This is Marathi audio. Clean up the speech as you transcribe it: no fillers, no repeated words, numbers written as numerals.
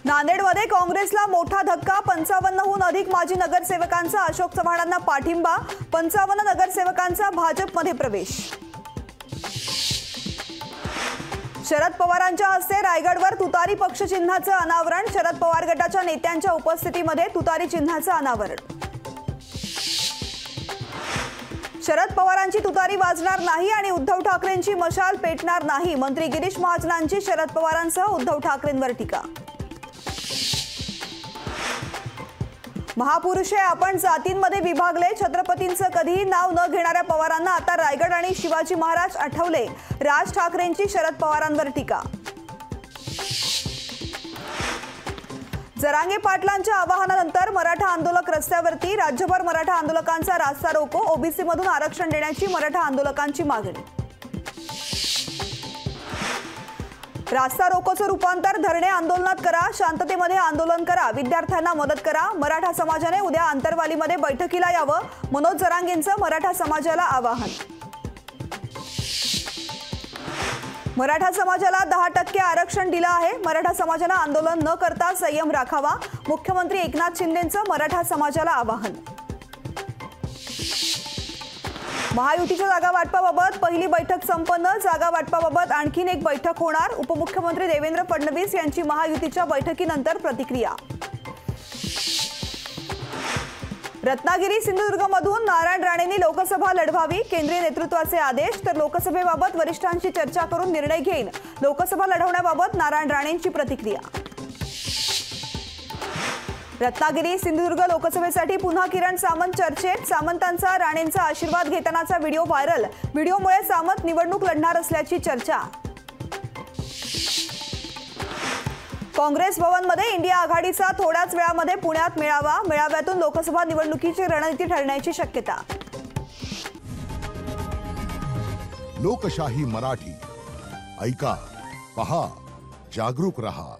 नांदेडमध्ये काँग्रेसला मोठा धक्का। 55हून अधिक माजी नगरसेवकांचा अशोक चव्हाणांना पाठिंबा। 55 नगरसेवकांचा भाजपमध्ये प्रवेश। शरद पवारांच्या हस्ते रायगडवर तुतारी पक्ष चिन्हाचं अनावरण। शरद पवार गटाच्या नेत्यांच्या उपस्थितीमध्ये तुतारी चिन्हाचं अनावरण। शरद पवारांची तुतारी वाजणार नाही आणि उद्धव ठाकरेंची मशाल पेटणार नाही। मंत्री गिरीश महाजनांची शरद पवारांसह उद्धव ठाकरेंवर टीका। महापुरुष आहे आपण, जातींमध्ये विभागले। छत्रपतींचं कधीही नाव न घेणाऱ्या पवारांना आता रायगड आणि शिवाजी महाराज आठवले। राज ठाकरेंची शरद पवारांवर टीका। जरांगे पाटलांच्या आवाहनानंतर मराठा आंदोलक रस्त्यावरती। राज्यभर मराठा आंदोलकांचा रास्ता रोको। ओबीसी मधून आरक्षण देण्याची मराठा आंदोलकांची मागणी। रास्ता रोकोचं रूपांतर धरणे आंदोलनात करा। शांततेमध्ये आंदोलन करा। विद्यार्थ्यांना मदत करा। मराठा समाजाने उद्या आंतरवालीमध्ये बैठकीला यावं। मनोज जरांगेंचं मराठा समाजाला आवाहन। मराठा समाजाला 10% आरक्षण दिलं आहे। मराठा समाजानं आंदोलन न करता संयम राखावा। मुख्यमंत्री एकनाथ शिंदेंचं मराठा समाजाला आवाहन। महायुतीच्या जागा वाटपाबाबत पहिली बैठक संपन्न। जागा वाटपाबाबत आणखीन एक बैठक होणार। उपमुख्यमंत्री देवेंद्र फडणवीस यांची महायुतीच्या बैठकीनंतर प्रतिक्रिया। रत्नागिरी सिंधुदुर्गमधून नारायण राणेंनी लोकसभा लढवावी। केंद्रीय नेतृत्वाचे आदेश। तर लोकसभेबाबत वरिष्ठांशी चर्चा करून निर्णय घेईन। लोकसभा लढवण्याबाबत नारायण राणेंची प्रतिक्रिया। रत्नागिरी सिंधुदुर्ग लोकसभेसाठी पुन्हा किरण सामंत चर्चेत। सामंतांचा राणेंचा आशीर्वाद घेतानाचा व्हिडिओ व्हायरल। व्हिडिओमुळे सामंत निवडणूक लढणार असल्याची चर्चा। काँग्रेस भवनमध्ये इंडिया आघाडीचा थोड्याच वेळामध्ये पुण्यात मेळावा। मेळाव्यातून लोकसभा निवडणुकीची रणनीती ठरण्याची शक्यता। लोकशाही मराठी ऐका, पहा, जागरूक रहा।